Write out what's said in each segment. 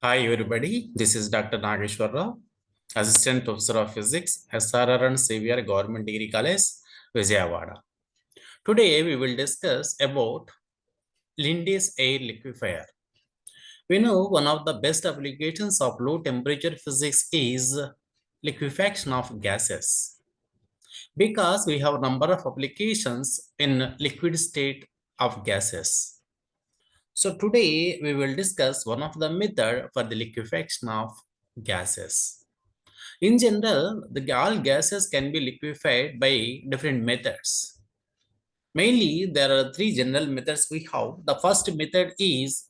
Hi everybody, this is Dr. Nageswara, Assistant Professor of Physics, SRR and Xavier Government Degree College, Vijayawada. Today we will discuss about Linde's air liquefier. We know one of the best applications of low temperature physics is liquefaction of gases because we have a number of applications in liquid state of gases. So today we will discuss one of the method for the liquefaction of gases. In general, all gases can be liquefied by different methods. Mainly, there are three general methods we have. The first method is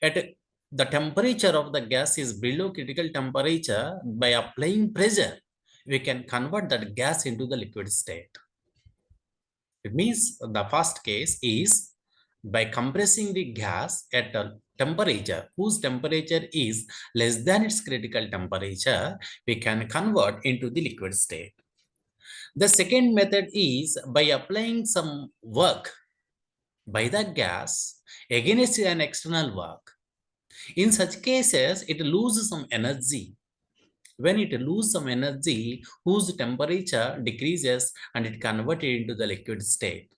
at the temperature of the gas is below critical temperature. By applying pressure, we can convert that gas into the liquid state. It means the first case is by compressing the gas at a temperature whose temperature is less than its critical temperature, we can convert into the liquid state. The second method is by applying some work by the gas against an external work. In such cases, it loses some energy. When it loses some energy, whose temperature decreases and it converted into the liquid state.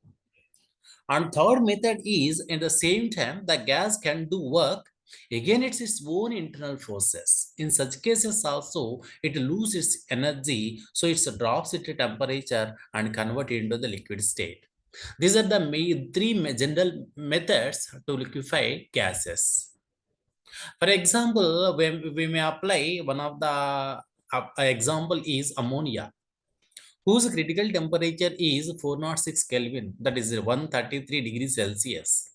And third method is at the same time the gas can do work against its own internal forces. In such cases also it loses its energy, so it drops its temperature and convert it into the liquid state. These are the three general methods to liquefy gases. For example, when we may apply one of the example is ammonia, whose critical temperature is 406 Kelvin, that is 133 degrees Celsius.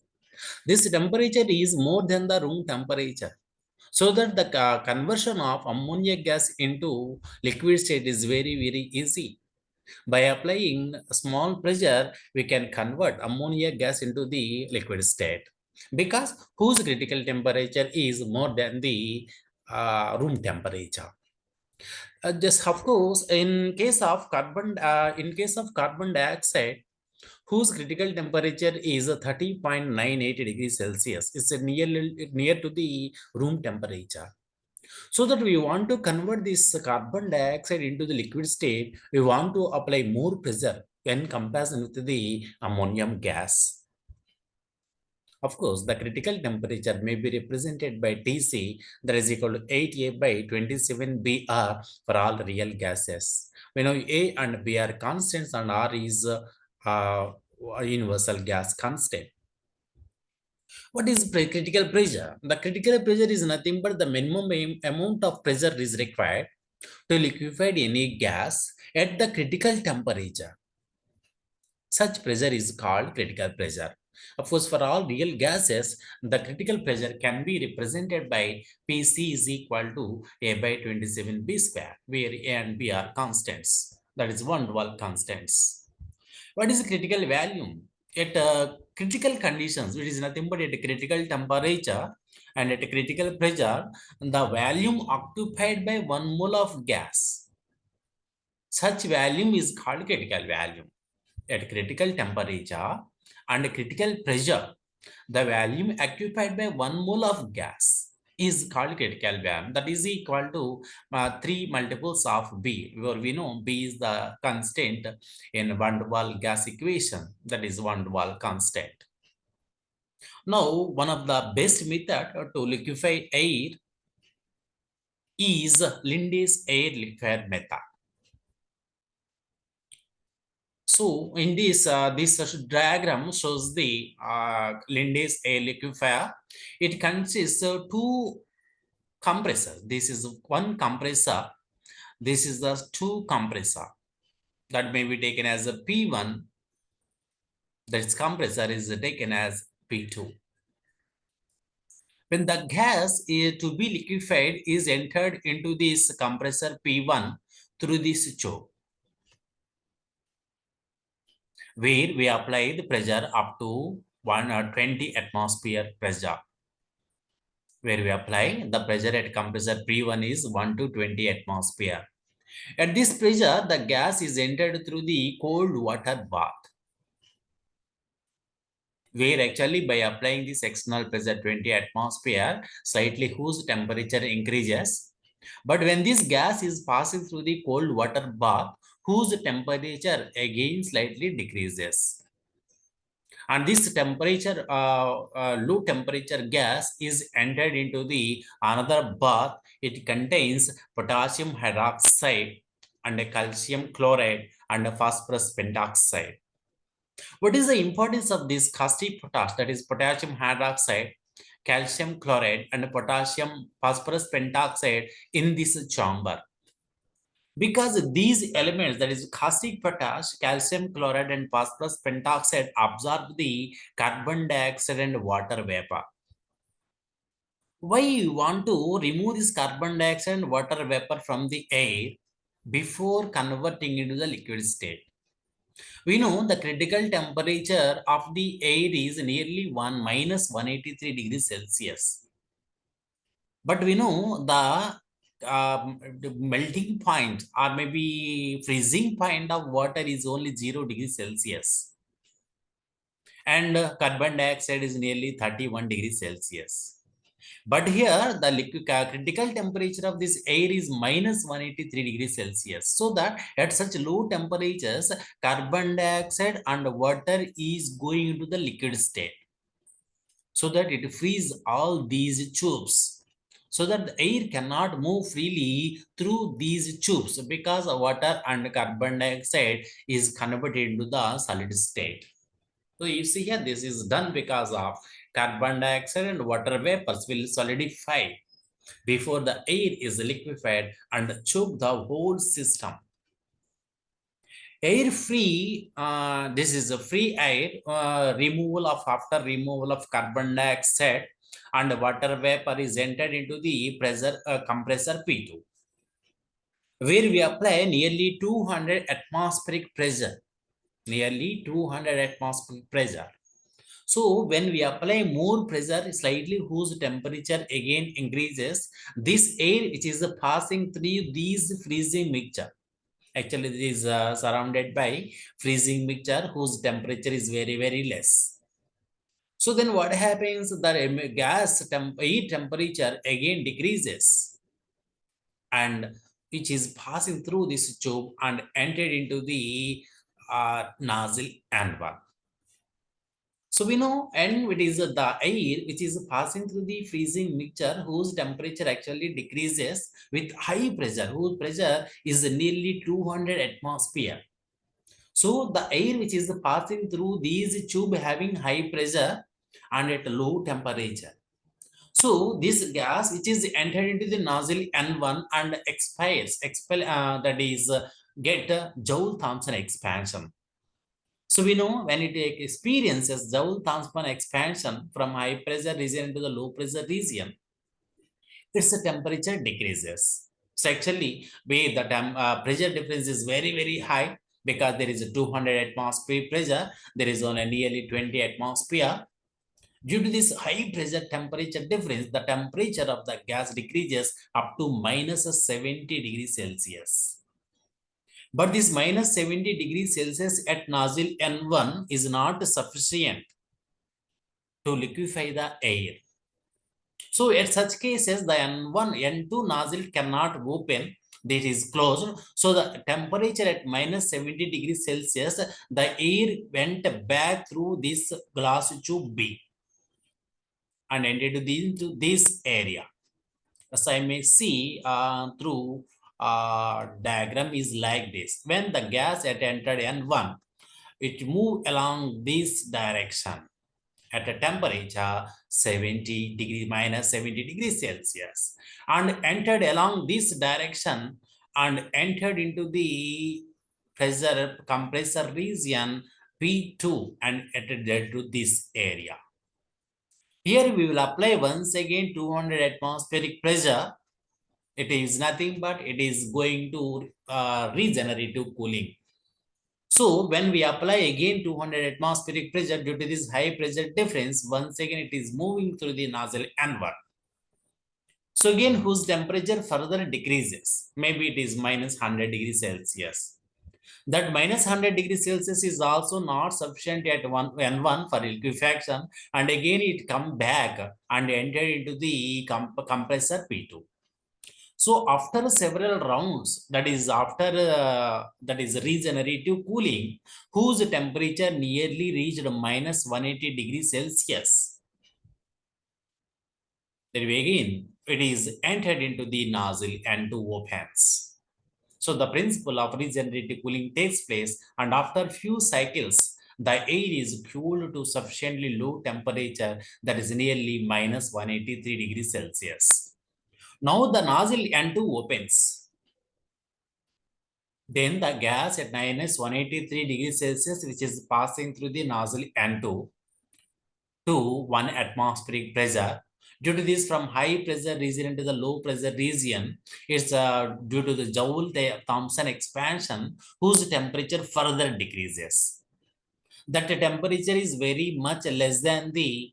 This temperature is more than the room temperature. So that the conversion of ammonia gas into liquid state is very, very easy. By applying small pressure, we can convert ammonia gas into the liquid state because whose critical temperature is more than the room temperature. Just of course, in case of carbon dioxide, whose critical temperature is 30.98 degrees Celsius, it's near to the room temperature. So that we want to convert this carbon dioxide into the liquid state, we want to apply more pressure in comparison with the ammonium gas. Of course, the critical temperature may be represented by Tc, that is equal to 8A by 27Br for all real gases. We know A and B are constants and R is a universal gas constant. What is critical pressure? The critical pressure is nothing but the minimum amount of pressure is required to liquefy any gas at the critical temperature. Such pressure is called critical pressure. Of course, for all real gases, the critical pressure can be represented by Pc is equal to A by 27B square, where A and B are constants. That is van der Waals constants. What is the critical volume? At critical conditions, which is nothing but at a critical temperature and at a critical pressure, the volume occupied by 1 mole of gas. Such volume is called critical volume. At critical temperature and critical pressure, the volume occupied by 1 mole of gas is called critical volume. That is equal to 3 multiples of B, where we know B is the constant in van der Waals gas equation. That is van der Waals constant. Now, one of the best method to liquefy air is Linde's air liquefier method. So in this diagram shows the Linde's air liquefier. It consists of two compressors. This is one compressor. This is the two compressor that may be taken as a P1. This compressor is taken as P2. When the gas is to be liquefied is entered into this compressor P1 through this choke, where we apply the pressure up to 120 atmosphere pressure. Where we apply the pressure at compressor P1 is 1 to 20 atmosphere. At this pressure, the gas is entered through the cold water bath, where actually by applying this external pressure 20 atmosphere, slightly whose temperature increases. But when this gas is passing through the cold water bath, whose temperature again slightly decreases. And this temperature, low temperature gas is entered into the another bath. It contains potassium hydroxide and a calcium chloride and a phosphorus pentoxide. What is the importance of this caustic potash, that is potassium hydroxide, calcium chloride, and potassium phosphorus pentoxide in this chamber? Because these elements, that is caustic potash, calcium chloride, and phosphorus pentoxide, absorb the carbon dioxide and water vapor. Why you want to remove this carbon dioxide and water vapor from the air before converting into the liquid state? We know the critical temperature of the air is nearly 183 degrees Celsius. But we know the melting point or maybe freezing point of water is only 0 degrees Celsius. And carbon dioxide is nearly 31 degrees Celsius. But here, the critical temperature of this air is minus 183 degrees Celsius. So that at such low temperatures, carbon dioxide and water is going into the liquid state. So that it frees all these tubes. So that the air cannot move freely through these tubes because water and carbon dioxide is converted into the solid state. So you see here, this is done because of carbon dioxide and water vapors will solidify before the air is liquefied and choke the whole system. Air free, this is a free air, after removal of carbon dioxide and water vapor is entered into the pressure compressor P2, where we apply nearly 200 atmospheric pressure, nearly 200 atmospheric pressure. So when we apply more pressure, slightly whose temperature again increases, this air which is passing through these freezing mixture, actually it is surrounded by freezing mixture whose temperature is very less. So then what happens, the air temperature again decreases, and which is passing through this tube and entered into the nozzle and valve. So we know N, it is the air which is passing through the freezing mixture whose temperature actually decreases with high pressure, whose pressure is nearly 200 atmosphere. So the air which is passing through these tube having high pressure and at low temperature. So this gas which is entered into the nozzle N1 and that is get Joule-Thomson expansion. So we know when it experiences Joule-Thomson expansion from high pressure region into the low pressure region, its temperature decreases. So actually, where the pressure difference is very high because there is a 200 atmosphere pressure, there is only nearly 20 atmosphere. Due to this high pressure temperature difference, the temperature of the gas decreases up to minus 70 degrees Celsius. But this minus 70 degrees Celsius at nozzle N1 is not sufficient to liquefy the air. So at such cases, the N1, N2 nozzle cannot open, that is closed. So the temperature at minus 70 degrees Celsius, the air went back through this glass tube B and entered into this area. As I may see through diagram is like this. When the gas had entered N1, it moved along this direction at a temperature 70 degree minus 70 degrees Celsius and entered along this direction and entered into the pressure compressor region P2 and entered to this area. Here we will apply once again 200 atmospheric pressure. It is nothing but it is going to regenerative cooling. So when we apply again 200 atmospheric pressure, due to this high pressure difference, once again it is moving through the nozzle N1. So again whose temperature further decreases. Maybe it is minus 100 degrees Celsius. That minus 100 degrees Celsius is also not sufficient at N1 for liquefaction, and again it come back and enter into the compressor P2. So after several rounds, that is after that is regenerative cooling, whose temperature nearly reached minus 180 degrees Celsius. Then again, it is entered into the nozzle and two opens. So the principle of regenerative cooling takes place, and after few cycles, the air is cooled to sufficiently low temperature, that is nearly minus 183 degrees Celsius. Now the nozzle N2 opens. Then the gas at minus 183 degrees Celsius, which is passing through the nozzle N2 to 1 atmospheric pressure. Due to this, from high pressure region into the low pressure region, it's due to the Joule-Thomson expansion, whose temperature further decreases. That temperature is very much less than the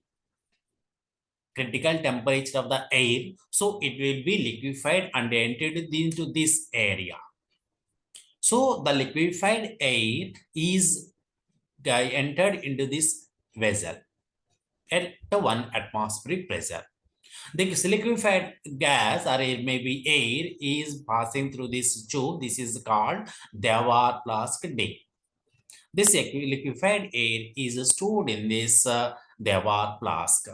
critical temperature of the air, so it will be liquefied and entered into this area. So the liquefied air is entered into this vessel at 1 atmospheric pressure. This liquefied gas or maybe air is passing through this tube. This is called Dewar flask D. This liquefied air is stored in this Dewar flask.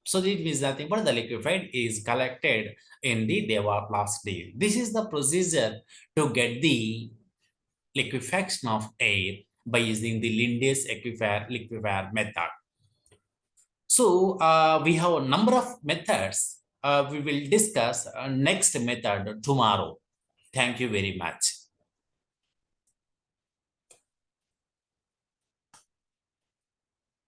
So this means nothing but the liquefied is collected in the Dewar flask D. This is the procedure to get the liquefaction of air by using the Linde's liquefier method. So we have a number of methods. We will discuss next method tomorrow. Thank you very much.